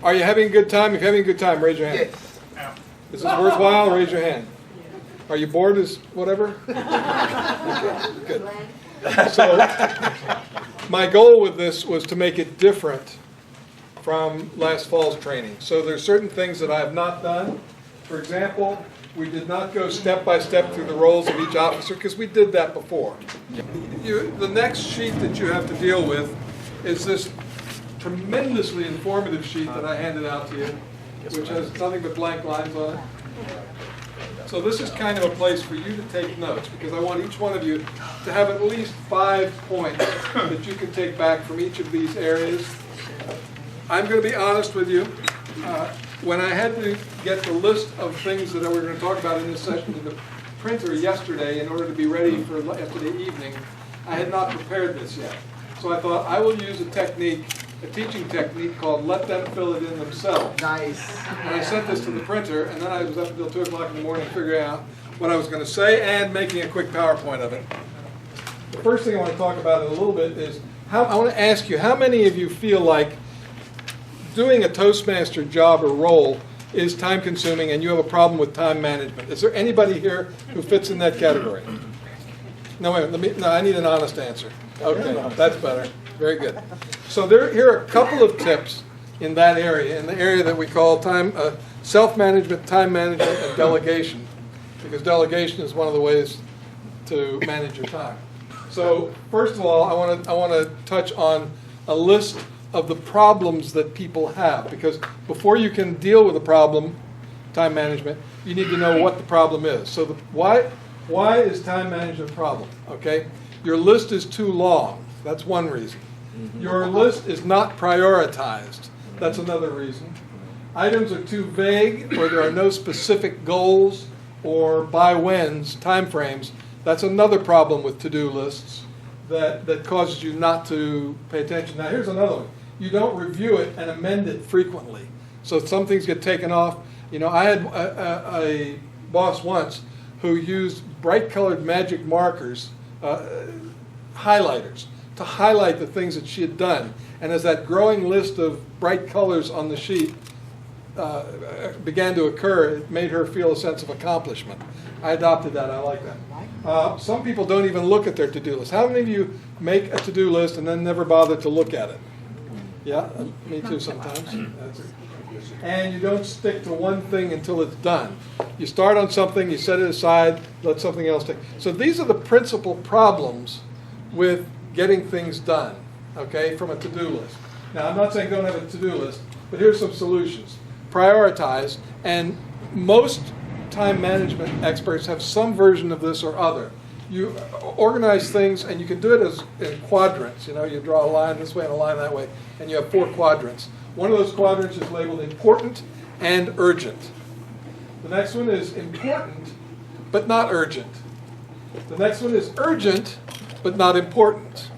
Are you having a good time? If you're having a good time, raise your hand. Yes. Is this worthwhile? Raise your hand. Are you bored as whatever? Okay, good. So my goal with this was to make it different from last fall's training. So there's certain things that I have not done. For example, we did not go step by step through the roles of each officer because we did that before. The next sheet that you have to deal with is this tremendously informative sheet that I handed out to you, which has nothing but blank lines on it. So this is kind of a place for you to take notes because I want each one of you to have at least 5 points that you can take back from each of these areas. I'm going to be honest with you. When I had to get the list of things that we were going to talk about in this session to the printer yesterday in order to be ready for yesterday evening, I had not prepared this yet. So I thought I will use a teaching technique called let them fill it in themselves. Nice. And I sent this to the printer, and then I was up until 2 o'clock in the morning figuring out what I was going to say and making a quick PowerPoint of it. The first thing I want to talk about in a little bit is I want to ask you, how many of you feel like doing a Toastmaster job or role is time consuming and you have a problem with time management? Is there anybody here who fits in that category? No, wait, no, I need an honest answer. Okay, that's better. Very good. So here are a couple of tips in that area, in the area that we call self-management, time management, and delegation, because delegation is one of the ways to manage your time. So first of all, I want to touch on a list of the problems that people have, because before you can deal with a problem, time management, you need to know what the problem is. So why is time management a problem? Okay, your list is too long. That's one reason. Your list is not prioritized. That's another reason. Items are too vague, or there are no specific goals or by-whens, time frames. That's another problem with to-do lists that causes you not to pay attention. Now here's another one. You don't review it and amend it frequently. So some things get taken off. You know, I had a boss once who used bright-colored magic markers, highlighters, to highlight the things that she had done. And as that growing list of bright colors on the sheet began to occur, it made her feel a sense of accomplishment. I adopted that. I like that. Some people don't even look at their to-do list. How many of you make a to-do list and then never bother to look at it? Yeah, me too sometimes. And you don't stick to one thing until it's done. You start on something, you set it aside, let something else take. So these are the principal problems with getting things done, okay, from a to-do list. Now, I'm not saying don't have a to-do list, but here's some solutions. Prioritize, and most time management experts have some version of this or other. You organize things, and you can do it as in quadrants. You know, you draw a line this way and a line that way, and you have 4 quadrants. One of those quadrants is labeled important and urgent. The next one is important, but not urgent. The next one is urgent, but not important.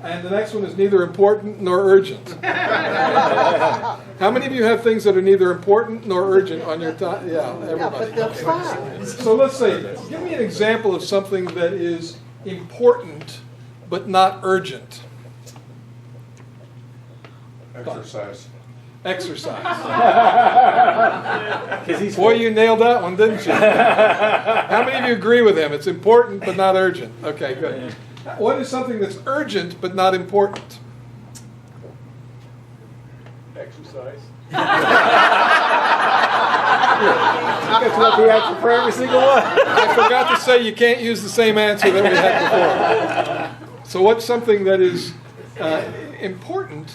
And the next one is neither important nor urgent. How many of you have things that are neither important nor urgent on your time? Yeah, everybody. Okay. So let's say, give me an example of something that is important but not urgent. Exercise. Exercise. Boy, you nailed that one, didn't you? How many of you agree with him? It's important but not urgent. Okay, good. What is something that's urgent but not important? Exercise. That's what the answer for every single one. I forgot to say you can't use the same answer that we had before. So what's something that is important,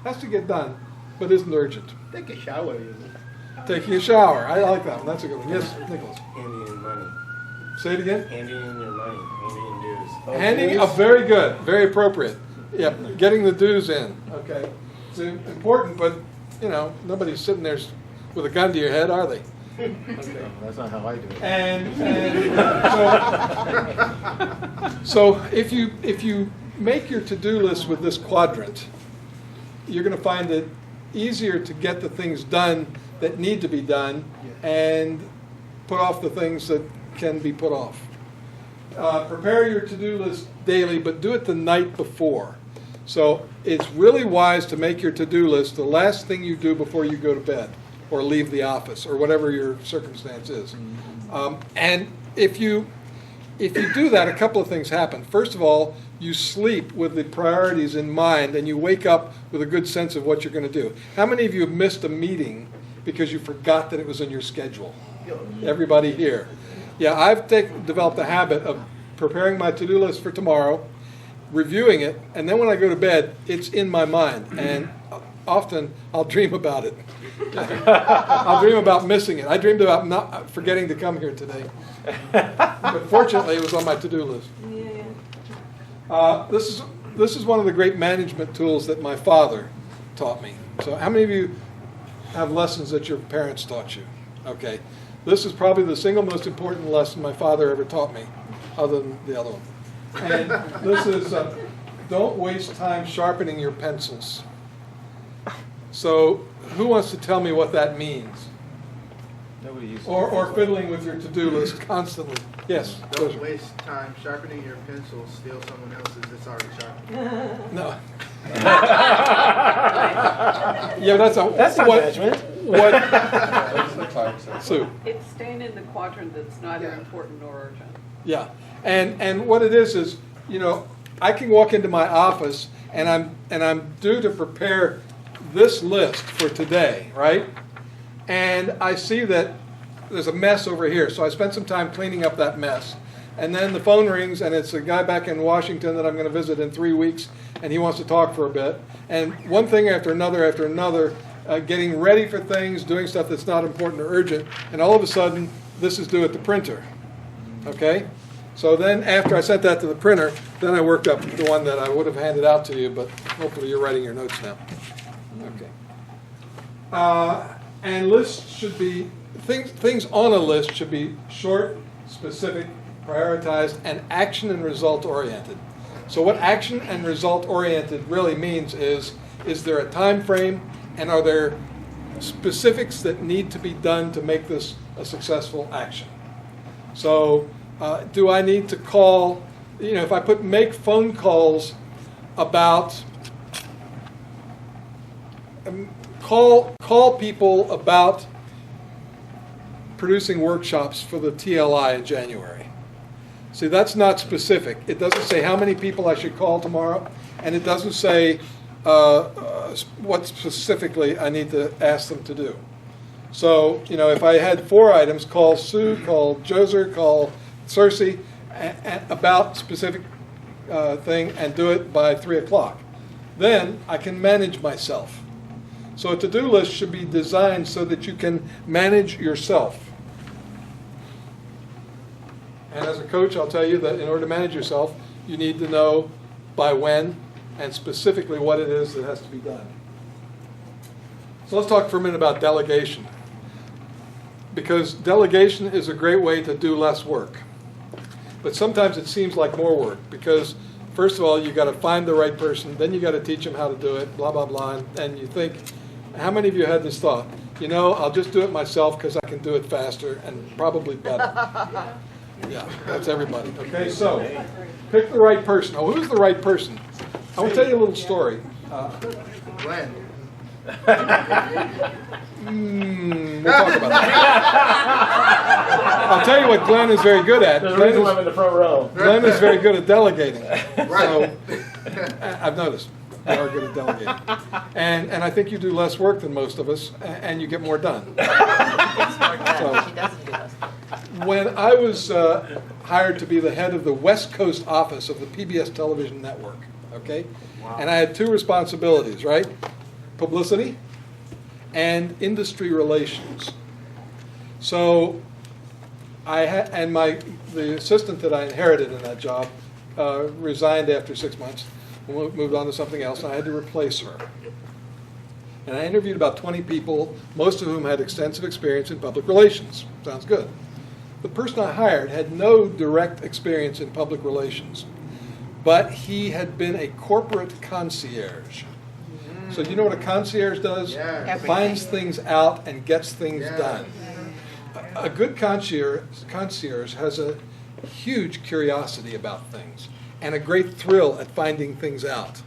has to get done, but isn't urgent? Take a shower, isn't it? Taking a shower. I like that one. That's a good one. Yes, Nicholas. Handing in money. Say it again. Handing in your money. Handing in dues. Handing, very good, very appropriate. Yep, getting the dues in. Okay, it's important, but you know nobody's sitting there with a gun to your head, are they? Okay. That's not how I do it. And so if you make your to-do list with this quadrant, you're going to find it easier to get the things done that need to be done and put off the things that can be put off. Prepare your to-do list daily, but do it the night before. So it's really wise to make your to-do list the last thing you do before you go to bed or leave the office or whatever your circumstance is. And if you do that, a couple of things happen. First of all, you sleep with the priorities in mind and you wake up with a good sense of what you're going to do. How many of you have missed a meeting because you forgot that it was in your schedule? Everybody here. Yeah, I've developed a habit of preparing my to-do list for tomorrow, reviewing it, and then when I go to bed, it's in my mind. And often I'll dream about it. I'll dream about missing it. I dreamed about not forgetting to come here today. But fortunately, it was on my to-do list. This is one of the great management tools that my father taught me. So how many of you have lessons that your parents taught you? Okay. This is probably the single most important lesson my father ever taught me, other than the other one. And this is, don't waste time sharpening your pencils. So who wants to tell me what that means? Nobody uses Or fiddling with your to-do list constantly. Yes. Don't waste time sharpening your pencil, steal someone else's that's already sharpened. No. Yeah, that's not judgment. What? That's the time sense. Sue. It's staying in the quadrant that's neither important nor urgent. Yeah, and what it is, I can walk into my office and I'm due to prepare this list for today, right? And I see that there's a mess over here, so I spend some time cleaning up that mess. And then the phone rings, and it's a guy back in Washington that I'm going to visit in 3 weeks, and he wants to talk for a bit. And one thing after another, getting ready for things, doing stuff that's not important or urgent, and all of a sudden, this is due at the printer. Okay? So then after I sent that to the printer, then I worked up the one that I would have handed out to you, but hopefully you're writing your notes now. Okay. And lists should be, things on a list should be short, specific, prioritized, and action and result oriented. So what action and result oriented really means is there a time frame, and are there specifics that need to be done to make this a successful action? So do I need to call, if I make phone calls about, call people about producing workshops for the TLI in January. See, that's not specific. It doesn't say how many people I should call tomorrow, and it doesn't say what specifically I need to ask them to do. So, if I had 4 items, call Sue, call Joser, call Cersei, about specific thing, and do it by 3 o'clock. Then I can manage myself. So a to-do list should be designed so that you can manage yourself. And as a coach, I'll tell you that in order to manage yourself, you need to know by when and specifically what it is that has to be done. So let's talk for a minute about delegation. Because delegation is a great way to do less work. But sometimes it seems like more work because, first of all, you've got to find the right person, then you've got to teach them how to do it, blah, blah, blah. And you think, how many of you had this thought? I'll just do it myself because I can do it faster and probably better. Yeah, that's everybody. Okay, so pick the right person. Oh, who's the right person? I want to tell you a little story. Glenn. We'll talk about that. I'll tell you what Glenn is very good at. There's a reason why I'm in the front row. Glenn is very good at delegating. Right. So I've noticed you are good at delegating. And I think you do less work than most of us, and you get more done. She doesn't do this. When I was hired to be the head of the West Coast office of the PBS television network, okay? Wow. And I had 2 responsibilities, right? Publicity and industry relations. So the assistant that I inherited in that job resigned after 6 months, moved on to something else, and I had to replace her. And I interviewed about 20 people, most of whom had extensive experience in public relations. Sounds good. The person I hired had no direct experience in public relations, but he had been a corporate concierge. So do you know what a concierge does? Yeah. Finds things out and gets things done. A good concierge has a huge curiosity about things and a great thrill at finding things out.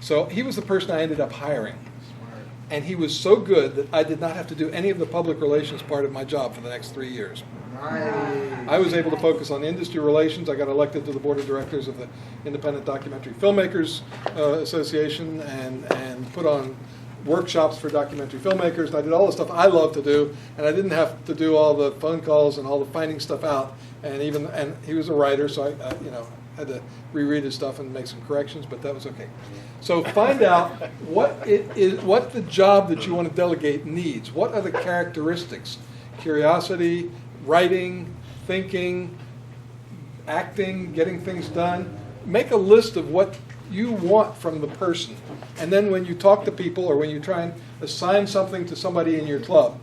So he was the person I ended up hiring. And he was so good that I did not have to do any of the public relations part of my job for the next 3 years. Nice. I was able to focus on industry relations. I got elected to the board of directors of the Independent Documentary Filmmakers Association and put on workshops for documentary filmmakers. And I did all the stuff I love to do, and I didn't have to do all the phone calls and all the finding stuff out. And he was a writer, so I had to reread his stuff and make some corrections, but that was okay. So find out what the job that you want to delegate needs. What are the characteristics? Curiosity, writing, thinking, acting, getting things done. Make a list of what you want from the person. And then when you talk to people or when you try and assign something to somebody in your club,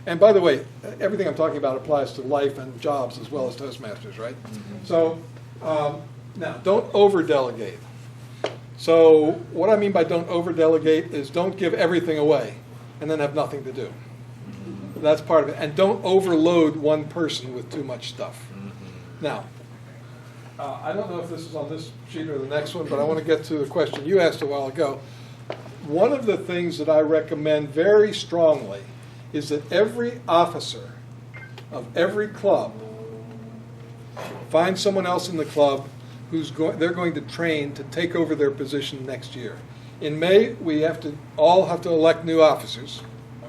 and by the way, everything I'm talking about applies to life and jobs as well as Toastmasters, right? Mm-hmm. So now, don't over-delegate. So what I mean by don't over-delegate is don't give everything away and then have nothing to do. That's part of it. And don't overload one person with too much stuff. Now, I don't know if this is on this sheet or the next one, but I want to get to the question you asked a while ago. One of the things that I recommend very strongly is that every officer of every club find someone else in the club they're going to train to take over their position next year. In May, we all have to elect new officers,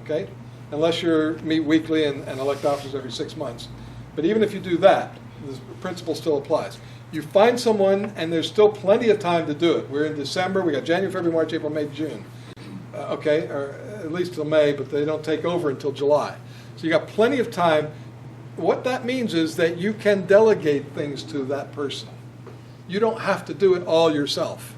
okay? Unless you meet weekly and elect officers every 6 months. But even if you do that, the principle still applies. You find someone, and there's still plenty of time to do it. We're in December. We got January, February, March, April, May, June. Okay, or at least till May, but they don't take over until July. So you got plenty of time. What that means is that you can delegate things to that person. You don't have to do it all yourself.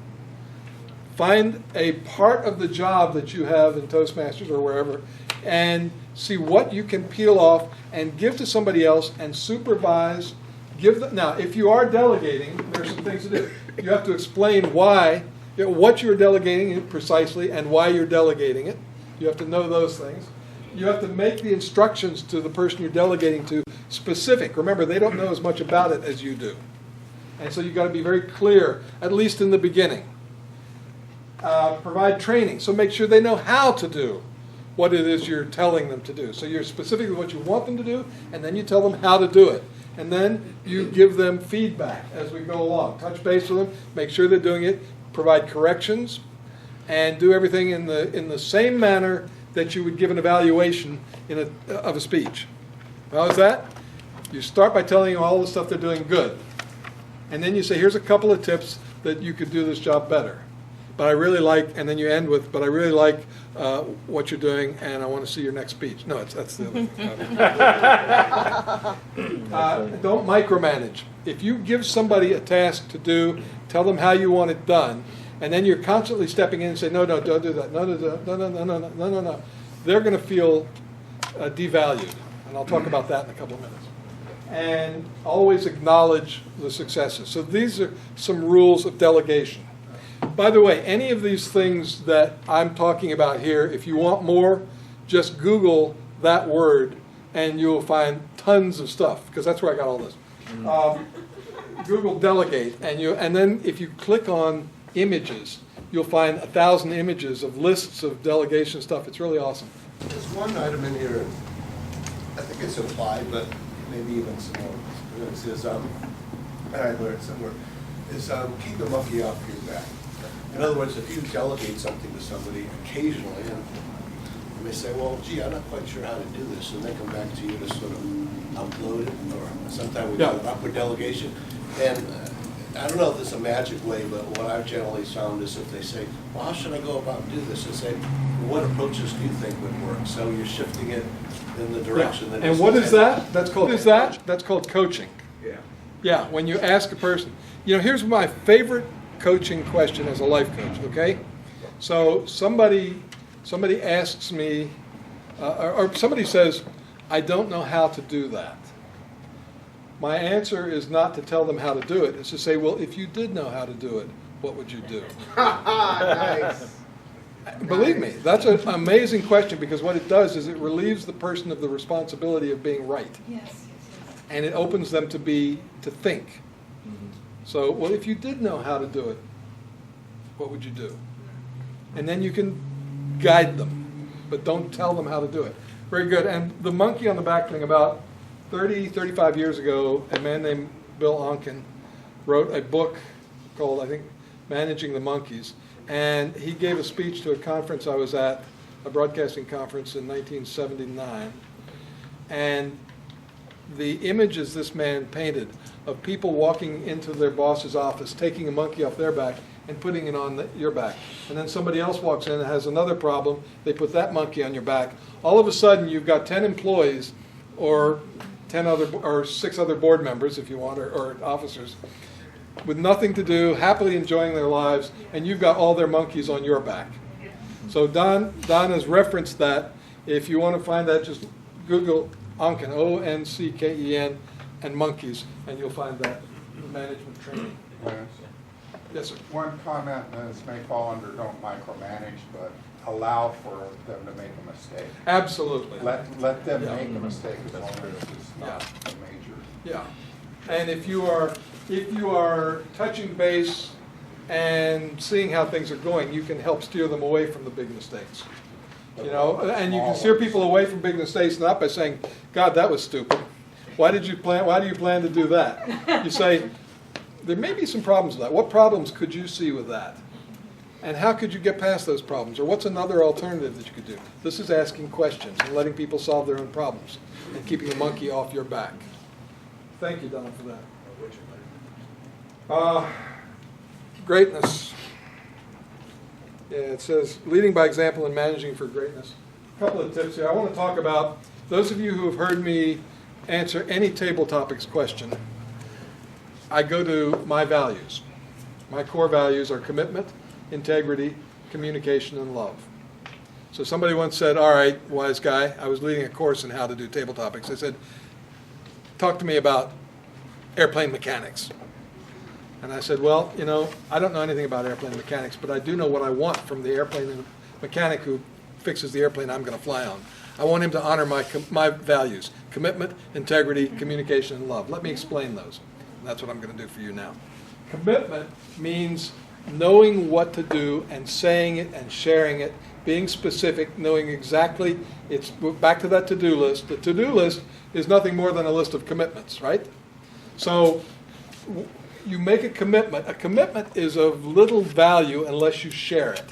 Find a part of the job that you have in Toastmasters or wherever and see what you can peel off and give to somebody else and supervise. Now, if you are delegating, there's some things to do. You have to explain why, what you're delegating precisely and why you're delegating it. You have to know those things. You have to make the instructions to the person you're delegating to specific. Remember, they don't know as much about it as you do. And so you've got to be very clear, at least in the beginning. Provide training, so make sure they know how to do what it is you're telling them to do. So you're specifically what you want them to do, and then you tell them how to do it. And then you give them feedback as we go along. Touch base with them, make sure they're doing it, provide corrections, and do everything in the same manner that you would give an evaluation of a speech. How is that? You start by telling them all the stuff they're doing good. And then you say, here's a couple of tips that you could do this job better. But I really like, and then you end with, but I really like what you're doing, and I want to see your next speech. No, that's the other thing. Don't micromanage. If you give somebody a task to do, tell them how you want it done, and then you're constantly stepping in and say, no, don't do that. No. They're going to feel devalued, and I'll talk about that in a couple of minutes. And always acknowledge the successes. So these are some rules of delegation. By the way, any of these things that I'm talking about here, if you want more, just Google that word and you'll find tons of stuff, because that's where I got all this. Google delegate, and then if you click on images, you'll find 1,000 images of lists of delegation stuff. It's really awesome. There's one item in here, I think it's implied, but maybe even some more. It says, and I learned somewhere, is keep the monkey off your back. In other words, if you delegate something to somebody occasionally, and you may say, well, gee, I'm not quite sure how to do this, and they come back to you to sort of upload it, or sometimes we do an upward delegation. And I don't know if there's a magic way, but what I've generally found is if they say, well, how should I go about and do this? I say, well, what approaches do you think would work? So you're shifting it in the direction that. And what is that? That's called coaching. Yeah. Yeah, when you ask a person. Here's my favorite coaching question as a life coach, okay? So somebody asks me, or somebody says, I don't know how to do that. My answer is not to tell them how to do it. It's to say, well, if you did know how to do it, what would you do? Nice. Believe me, that's an amazing question, because what it does is it relieves the person of the responsibility of being right. Yes. And it opens them to think. So, well, if you did know how to do it, what would you do? and then you can guide them, but don't tell them how to do it. Very good. And the monkey on the back thing, about 35 years ago, a man named Bill Onken wrote a book called, I think, Managing the Monkeys. And he gave a speech to a conference I was at, a broadcasting conference in 1979. And the images this man painted of people walking into their boss's office, taking a monkey off their back and putting it on your back. And then somebody else walks in and has another problem. They put that monkey on your back. All of a sudden, you've got 10 employees or 6 other board members, if you want, or officers, with nothing to do, happily enjoying their lives, and you've got all their monkeys on your back. So Don has referenced that. If you want to find that, just Google Onken, O-N-C-K-E-N, and monkeys, and you'll find that management training. Yes, sir. One comment, and this may fall under don't micromanage, but allow for them to make a mistake. Absolutely. Let them Yeah. make a mistake as long as it's not Yeah. a major. Yeah. And if you are touching base and seeing how things are going, you can help steer them away from the big mistakes. You know, and you can steer people away from big mistakes not by saying, God, that was stupid. Why do you plan to do that? You say, there may be some problems with that. What problems could you see with that? And how could you get past those problems? Or what's another alternative that you could do? This is asking questions and letting people solve their own problems and keeping the monkey off your back. Thank you, Don, for that. Greatness. Yeah, it says leading by example and managing for greatness. A couple of tips here. I want to talk about those of you who have heard me answer any table topics question. I go to my values. My core values are commitment, integrity, communication, and love. So somebody once said, all right, wise guy, I was leading a course in how to do table topics. I said, talk to me about airplane mechanics. And I said, well, you know, I don't know anything about airplane mechanics, but I do know what I want from the airplane mechanic who fixes the airplane I'm going to fly on. I want him to honor my values, commitment, integrity, communication, and love. Let me explain those. And that's what I'm going to do for you now. Commitment means knowing what to do and saying it and sharing it, being specific, knowing exactly. It's back to that to-do list. The to-do list is nothing more than a list of commitments, right? So you make a commitment. A commitment is of little value unless you share it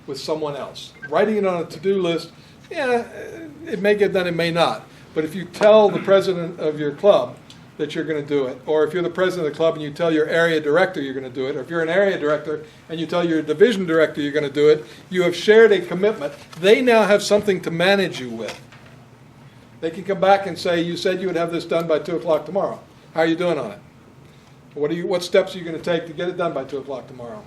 with someone else. Writing it on a to-do list, yeah, it may get done, it may not. But if you tell the president of your club that you're going to do it, or if you're the president of the club and you tell your area director you're going to do it, or if you're an area director and you tell your division director you're going to do it, you have shared a commitment. They now have something to manage you with. They can come back and say, you said you would have this done by 2 o'clock tomorrow. How are you doing on it? What steps are you going to take to get it done by 2 o'clock tomorrow?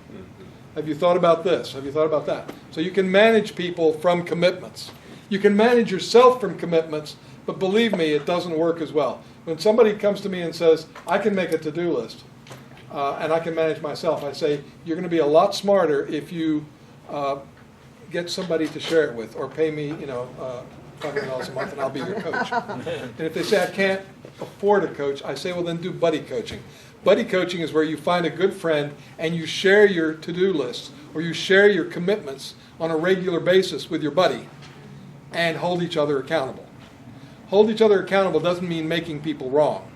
Have you thought about this? Have you thought about that? So you can manage people from commitments. You can manage yourself from commitments, but believe me, it doesn't work as well. When somebody comes to me and says, I can make a to-do list, and I can manage myself, I say, you're going to be a lot smarter if you get somebody to share it with, or pay me, $500 a month and I'll be your coach. And if they say, I can't afford a coach, I say, well, then do buddy coaching. Buddy coaching is where you find a good friend and you share your to-do lists, or you share your commitments on a regular basis with your buddy and hold each other accountable. Hold each other accountable doesn't mean making people wrong.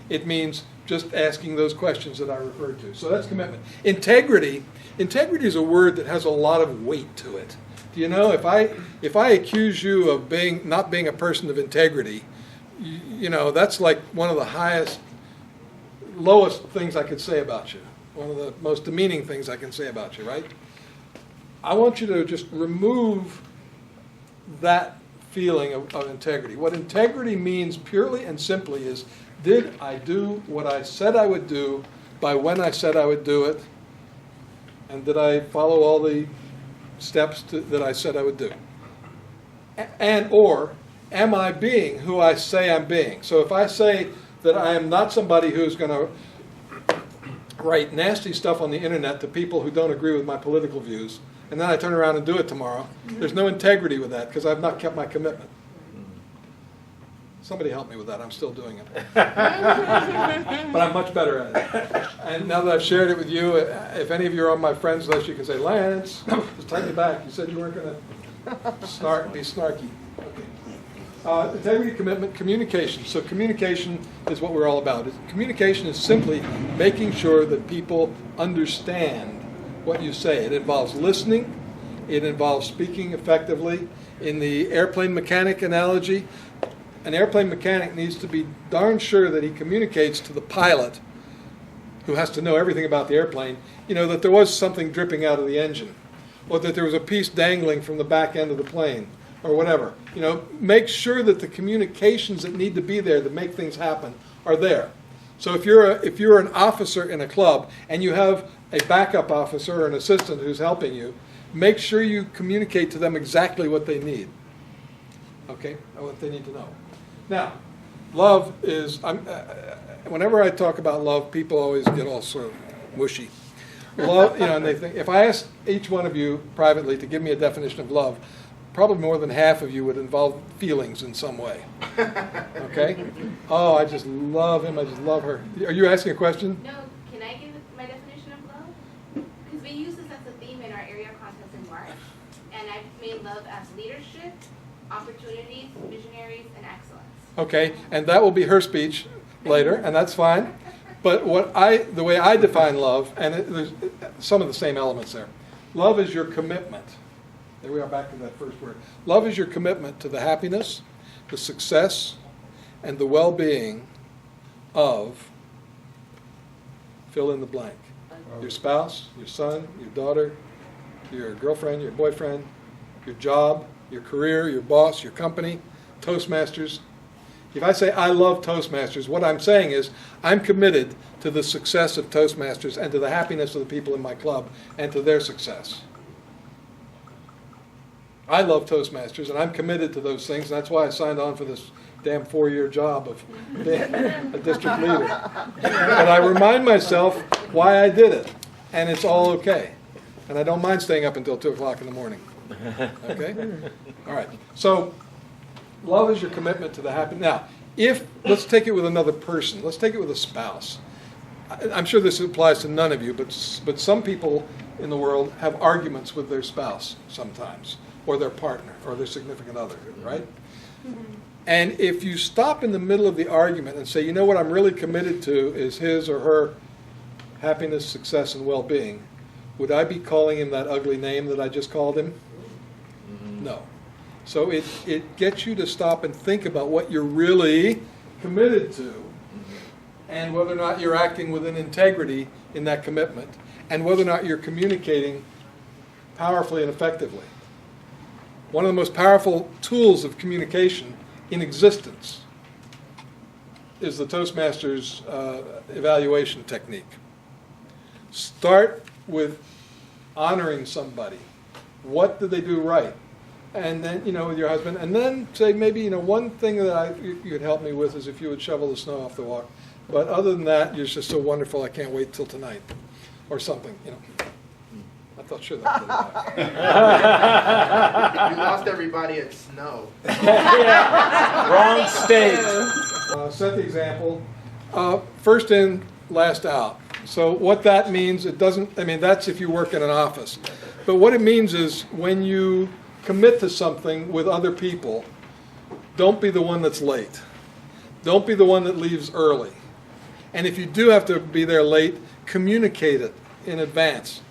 It means just asking those questions that I referred to. So that's commitment. Integrity is a word that has a lot of weight to it. Do you know, if I accuse you of not being a person of integrity, that's like one of the lowest things I could say about you. One of the most demeaning things I can say about you, right? I want you to just remove that feeling of integrity. What integrity means purely and simply is, did I do what I said I would do by when I said I would do it? And did I follow all the steps that I said I would do? Or am I being who I say I'm being? So if I say that I am not somebody who's going to write nasty stuff on the internet to people who don't agree with my political views, and then I turn around and do it tomorrow, there's no integrity with that because I've not kept my commitment. Somebody help me with that. I'm still doing it. But I'm much better at it. And now that I've shared it with you, if any of you are on my friends list, you can say, Lance, just take it back. You said you weren't going to be snarky. Okay. Integrity, commitment, communication. So communication is what we're all about. Communication is simply making sure that people understand what you say. It involves listening. It involves speaking effectively. In the airplane mechanic analogy, an airplane mechanic needs to be darn sure that he communicates to the pilot, who has to know everything about the airplane, that there was something dripping out of the engine, or that there was a piece dangling from the back end of the plane, or whatever. Make sure that the communications that need to be there to make things happen are there. So if you're an officer in a club and you have a backup officer or an assistant who's helping you, make sure you communicate to them exactly what they need. Okay, what they need to know. Now, love is, whenever I talk about love, people always get all sort of mushy. Love, and they think, if I asked each one of you privately to give me a definition of love, probably more than half of you would involve feelings in some way. Okay? Oh, I just love him, I just love her. Are you asking a question? No, can I give my definition of love? Because we use this as a theme in our area contest in March, and I've made love as leadership, opportunities, visionaries, and excellence. Okay, and that will be her speech later, and that's fine. But the way I define love, and there's some of the same elements there. Love is your commitment. There we are, back to that first word. Love is your commitment to the happiness, the success, and the well-being of, fill in the blank. Your spouse, your son, your daughter, your girlfriend, your boyfriend, your job, your career, your boss, your company, Toastmasters. If I say I love Toastmasters, what I'm saying is I'm committed to the success of Toastmasters and to the happiness of the people in my club and to their success. I love Toastmasters and I'm committed to those things, and that's why I signed on for this damn 4-year job of being a district leader. But I remind myself why I did it, and it's all okay. And I don't mind staying up until 2 o'clock in the morning. Okay? All right. So love is your commitment to the happiness. Now, let's take it with another person. Let's take it with a spouse. I'm sure this applies to none of you, but some people in the world have arguments with their spouse sometimes, or their partner, or their significant other, right? Mm-hmm. And if you stop in the middle of the argument and say, you know what I'm really committed to is his or her happiness, success, and well-being, would I be calling him that ugly name that I just called him? Mm-hmm. No. So it gets you to stop and think about what you're really committed to, and whether or not you're acting within integrity in that commitment, and whether or not you're communicating powerfully and effectively. One of the most powerful tools of communication in existence is the Toastmasters evaluation technique. Start with honoring somebody. What did they do right? And then, with your husband, and then say maybe, one thing that you'd help me with is if you would shovel the snow off the walk. But other than that, you're just so wonderful, I can't wait till tonight, or something, I thought sure that did it. You lost everybody at snow. Wrong state. Set the example. First in, last out. So what that means, that's if you work in an office. But what it means is when you commit to something with other people, don't be the one that's late. Don't be the one that leaves early. And if you do have to be there late, communicate it in advance.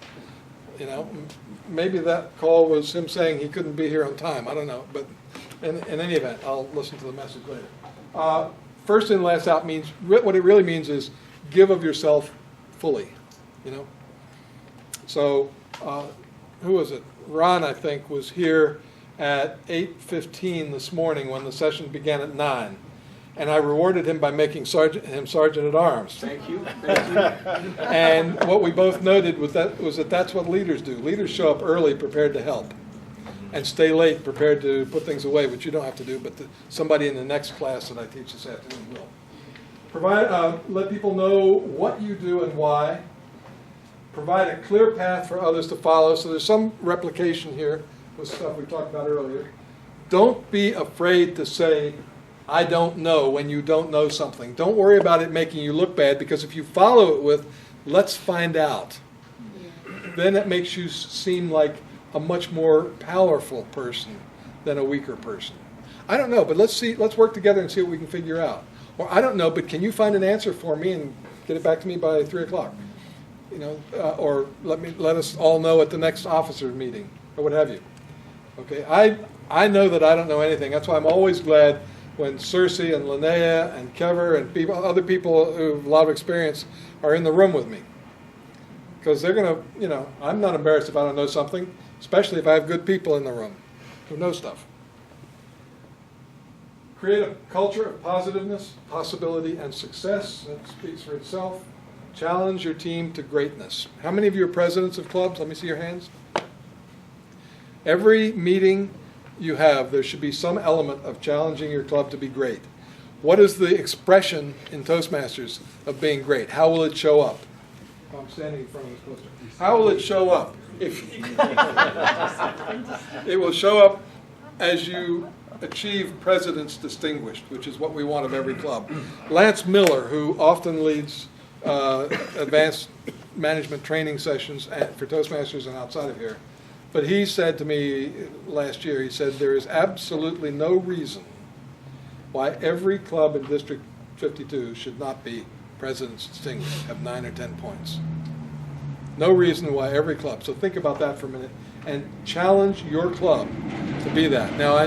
Maybe that call was him saying he couldn't be here on time. I don't know. But in any event, I'll listen to the message later. First in, last out means, what it really means is give of yourself fully. So, who was it? Ron, I think, was here at 8:15 this morning when the session began at 9. And I rewarded him by making him Sergeant at Arms. Thank you. And what we both noted was that that's what leaders do. Leaders show up early, prepared to help, and stay late, prepared to put things away, which you don't have to do, but somebody in the next class that I teach this afternoon will. Let people know what you do and why. Provide a clear path for others to follow. So there's some replication here with stuff we talked about earlier. Don't be afraid to say, I don't know when you don't know something. Don't worry about it making you look bad, because if you follow it with, let's find out, then it makes you seem like a much more powerful person than a weaker person. I don't know, but let's work together and see what we can figure out. Or I don't know, but can you find an answer for me and get it back to me by 3 o'clock? You know, or let us all know at the next officers meeting, or what have you. Okay, I know that I don't know anything. That's why I'm always glad when Cersei and Linnea and Kever and other people who have a lot of experience are in the room with me. Because they're going to, you know, I'm not embarrassed if I don't know something, especially if I have good people in the room who know stuff. Create a culture of positiveness, possibility, and success. That speaks for itself. Challenge your team to greatness. How many of you are presidents of clubs? Let me see your hands. Every meeting you have, there should be some element of challenging your club to be great. What is the expression in Toastmasters of being great? How will it show up? I'm standing in front of this poster. How will it show up? It will show up as you achieve President's Distinguished, which is what we want of every club. Lance Miller, who often leads advanced management training sessions for Toastmasters and outside of here, but he said to me last year, he said, there is absolutely no reason why every club in District 52 should not be President's Distinguished, have 9 or 10 points. No reason why every club. So think about that for a minute and challenge your club to be that. Now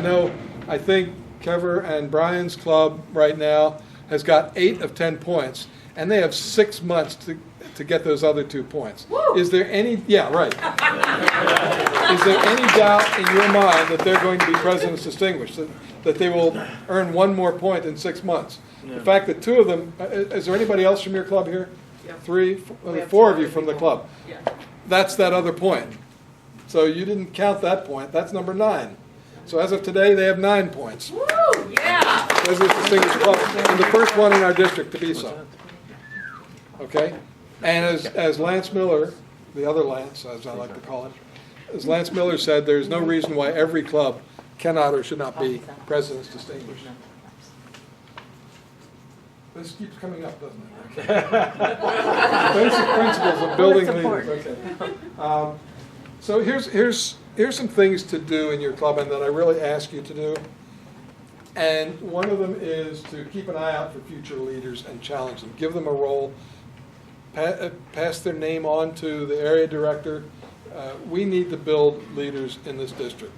I think Kever and Brian's club right now has got 8 of 10 points, and they have 6 months to get those other 2 points. Woo! Is there any, yeah, right. Is there any doubt in your mind that they're going to be President's Distinguished, that they will earn 1 more point in 6 months? No. The fact that 2 of them, is there anybody else from your club here? Yeah. 4 of you from the club. Yeah. That's that other point. So you didn't count that point. That's number 9. So as of today, they have 9 points. Woo! Yeah! President's Distinguished Club, and the first one in our district to be so. Okay? And as Lance Miller, the other Lance, as I like to call it, as Lance Miller said, there's no reason why every club cannot or should not be President's Distinguished. This keeps coming up, doesn't it? Okay. Basic principles of building leaders. Okay. So here's some things to do in your club, and that I really ask you to do. And one of them is to keep an eye out for future leaders and challenge them. Give them a role. Pass their name on to the area director. We need to build leaders in this district.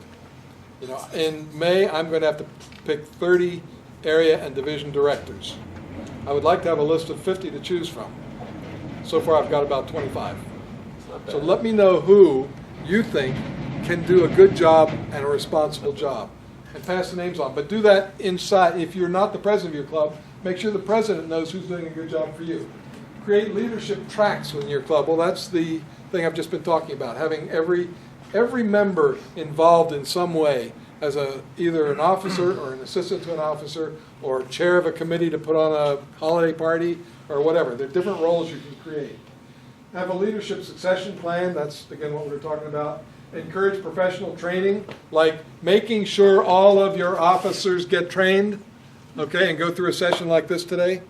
You know, in May, I'm going to have to pick 30 area and division directors. I would like to have a list of 50 to choose from. So far, I've got about 25. So let me know who you think can do a good job and a responsible job, and pass the names on. But do that inside. If you're not the president of your club, make sure the president knows who's doing a good job for you. Create leadership tracks within your club. Well, that's the thing I've just been talking about, having every member involved in some way as either an officer or an assistant to an officer or chair of a committee to put on a holiday party or whatever. There are different roles you can create. Have a leadership succession plan. That's, again, what we were talking about. Encourage professional training, like making sure all of your officers get trained, okay, and go through a session like this today.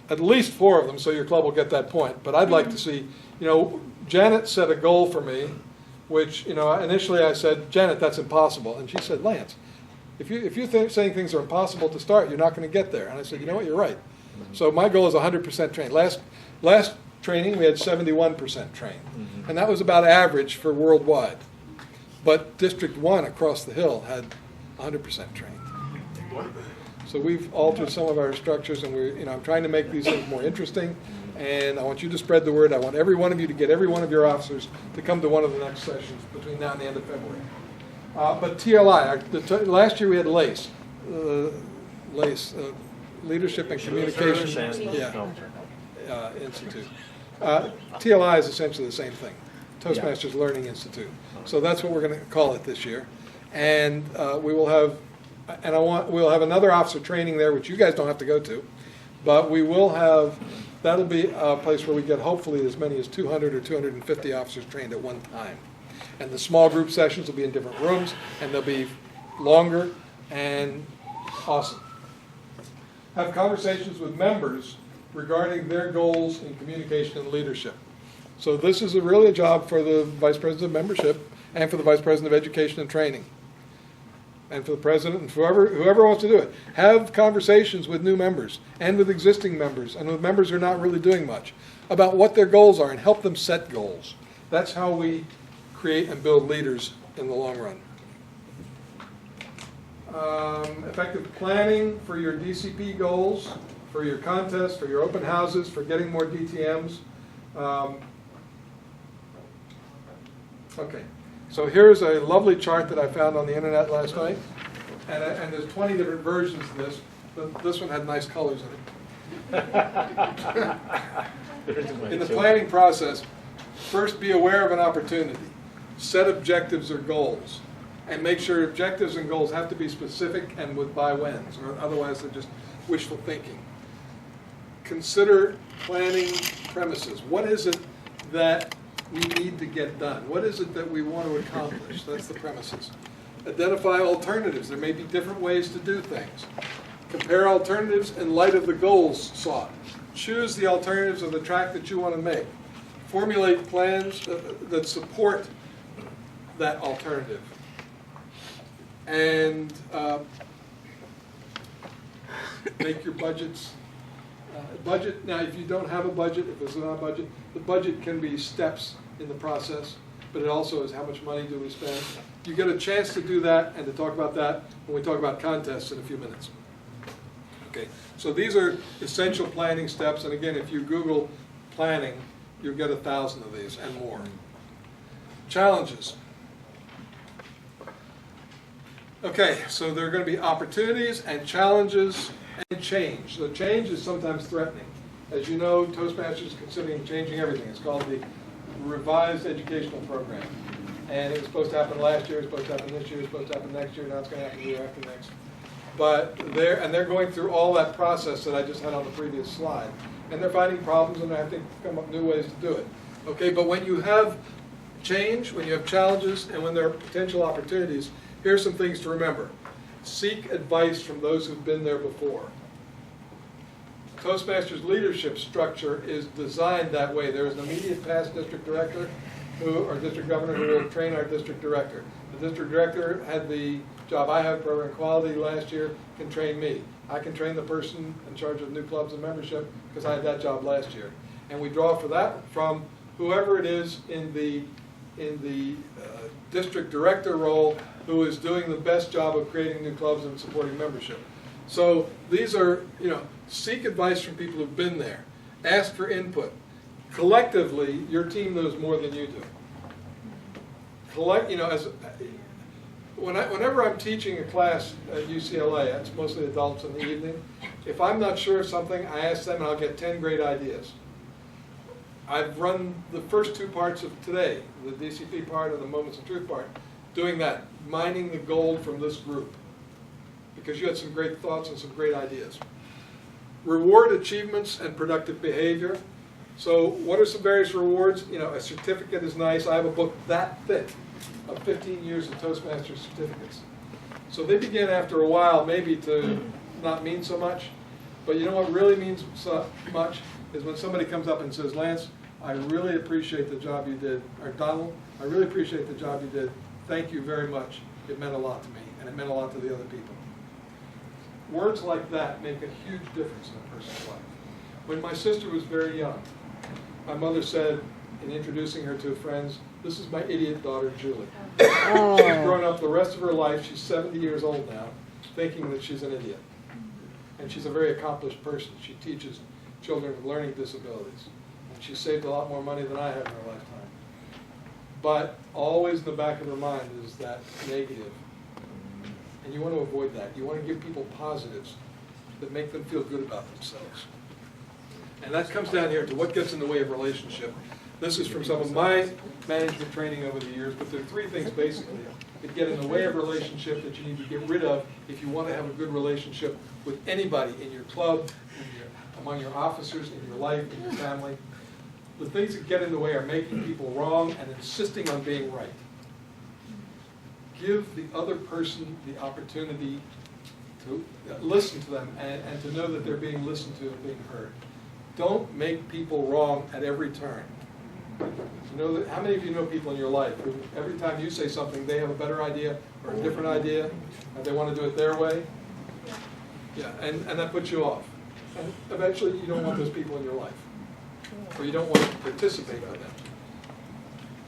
At least 4 of them, so your club will get that point. But I'd like to see, you know, Janet set a goal for me, which, you know, initially I said, Janet, that's impossible. And she said, Lance, if you're saying things are impossible to start, you're not going to get there. And I said, you know what, you're right. So my goal is 100% trained. Last training, we had 71% trained. And that was about average for worldwide. But District 1 across the hill had 100% trained. So we've altered some of our structures, and I'm trying to make these things more interesting. And I want you to spread the word. I want every one of you to get every one of your officers to come to one of the next sessions between now and the end of February. But TLI, last year we had LACE, Leadership and Communication Institute. TLI is essentially the same thing, Toastmasters Learning Institute. So that's what we're going to call it this year. And we will have, we'll have another officer training there, which you guys don't have to go to, but we will have. That'll be a place where we get hopefully as many as 200 or 250 officers trained at one time. And the small group sessions will be in different rooms, and they'll be longer, and Awesome. Have conversations with members regarding their goals in communication and leadership. So this is really a job for the Vice President of Membership and for the Vice President of Education and Training. And for the President and whoever wants to do it. Have conversations with new members and with existing members and with members who are not really doing much about what their goals are and help them set goals. That's how we create and build leaders in the long run. Effective planning for your DCP goals, for your contests, for your open houses, for getting more DTMs. Okay, so here's a lovely chart that I found on the internet last night, and there's 20 different versions of this, but this one had nice colors in it. In the planning process, first be aware of an opportunity. Set objectives or goals. And make sure objectives and goals have to be specific and with by-whens, or otherwise they're just wishful thinking. Consider planning premises. What is it that we need to get done? What is it that we want to accomplish? That's the premises. Identify alternatives. There may be different ways to do things. Compare alternatives in light of the goals sought. Choose the alternatives of the track that you want to make. Formulate plans that support that alternative. And make your budgets. Budget, now if you don't have a budget, if it's not a budget, the budget can be steps in the process, but it also is how much money do we spend. You get a chance to do that and to talk about that when we talk about contests in a few minutes. Okay, so these are essential planning steps, and again, if you Google planning, you'll get 1,000 of these and more. Challenges. Okay, so there are going to be opportunities and challenges and change. So change is sometimes threatening. As you know, Toastmasters is considering changing everything. It's called the Revised Educational Program. And it was supposed to happen last year, it's supposed to happen this year, it's supposed to happen next year, now it's going to happen the year after next. But they're going through all that process that I just had on the previous slide. And they're finding problems and they have to come up with new ways to do it. Okay, but when you have change, when you have challenges, and when there are potential opportunities, here's some things to remember. Seek advice from those who've been there before. Toastmasters leadership structure is designed that way. There is an immediate past district director or district governor who will train our district director. The district director had the job I had, program quality, last year, can train me. I can train the person in charge of new clubs and membership because I had that job last year. And we draw for that from whoever it is in the district director role who is doing the best job of creating new clubs and supporting membership. So these are, seek advice from people who've been there. Ask for input. Collectively, your team knows more than you do. Whenever I'm teaching a class at UCLA, it's mostly adults in the evening, if I'm not sure of something, I ask them and I'll get 10 great ideas. I've run the first two parts of today, the DCP part and the Moments of Truth part, doing that, mining the gold from this group, because you had some great thoughts and some great ideas. Reward achievements and productive behavior. So what are some various rewards? A certificate is nice. I have a book that thick of 15 years of Toastmasters certificates. So they begin after a while maybe to not mean so much, but you know what really means so much is when somebody comes up and says, Lance, I really appreciate the job you did, or Donald, I really appreciate the job you did. Thank you very much. It meant a lot to me, and it meant a lot to the other people. Words like that make a huge difference in a person's life. When my sister was very young, my mother said, in introducing her to friends, this is my idiot daughter, Julie. She's grown up the rest of her life, she's 70 years old now, thinking that she's an idiot. And she's a very accomplished person. She teaches children with learning disabilities. And she saved a lot more money than I have in her lifetime. But always in the back of her mind is that negative. And you want to avoid that. You want to give people positives that make them feel good about themselves. And that comes down here to what gets in the way of relationship. This is from some of my management training over the years, but there are three things basically that get in the way of relationship that you need to get rid of if you want to have a good relationship with anybody in your club, among your officers, in your life, in your family. The things that get in the way are making people wrong and insisting on being right. Give the other person the opportunity to listen to them and to know that they're being listened to and being heard. Don't make people wrong at every turn. You know that, how many of you know people in your life who every time you say something, they have a better idea or a different idea, and they want to do it their way? Yeah, and that puts you off. And eventually you don't want those people in your life, or you don't want to participate with them.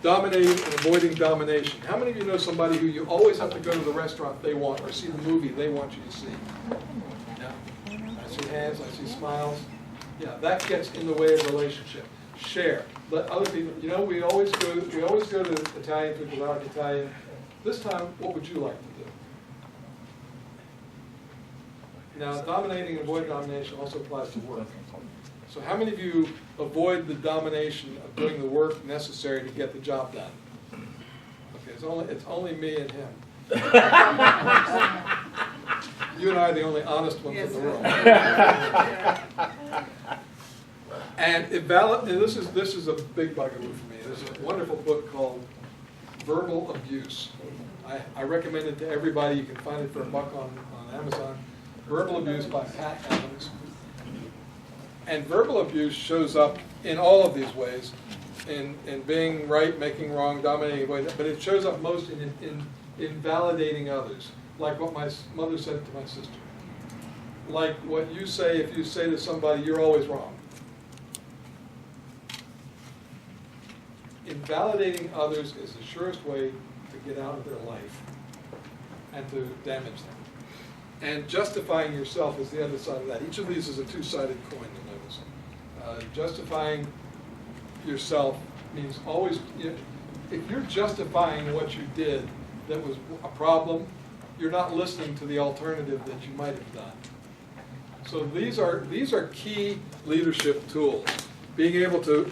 Dominating and avoiding domination. How many of you know somebody who you always have to go to the restaurant they want or see the movie they want you to see? Yeah. I see hands, I see smiles. Yeah, that gets in the way of relationship. Share. Let other people, you know, we always go to Italian food because I like Italian. This time, what would you like to do? Now, dominating and avoiding domination also applies to work. So how many of you avoid the domination of doing the work necessary to get the job done? Okay, it's only me and him. You and I are the only honest ones in the room. And this is a big bugaboo for me. There's a wonderful book called Verbal Abuse. I recommend it to everybody. You can find it for $1 on Amazon. Verbal Abuse by Pat Adams. And verbal abuse shows up in all of these ways, in being right, making wrong, dominating, but it shows up most in invalidating others, like what my mother said to my sister. Like what you say if you say to somebody, you're always wrong. Invalidating others is the surest way to get out of their life and to damage them. And justifying yourself is the other side of that. Each of these is a two-sided coin, you'll notice. Justifying yourself means always, if you're justifying what you did that was a problem, you're not listening to the alternative that you might have done. So these are key leadership tools. Being able to,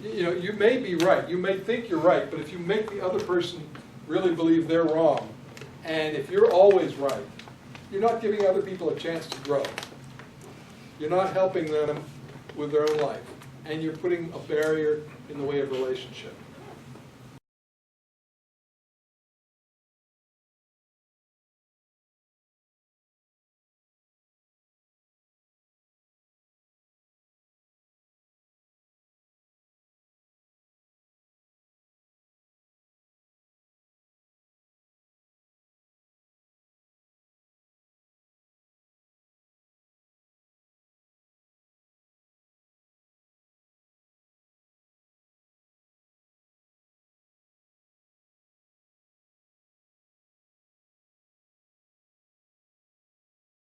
you may be right, you may think you're right, but if you make the other person really believe they're wrong, and if you're always right, you're not giving other people a chance to grow. You're not helping them with their own life. And you're putting a barrier in the way of relationship.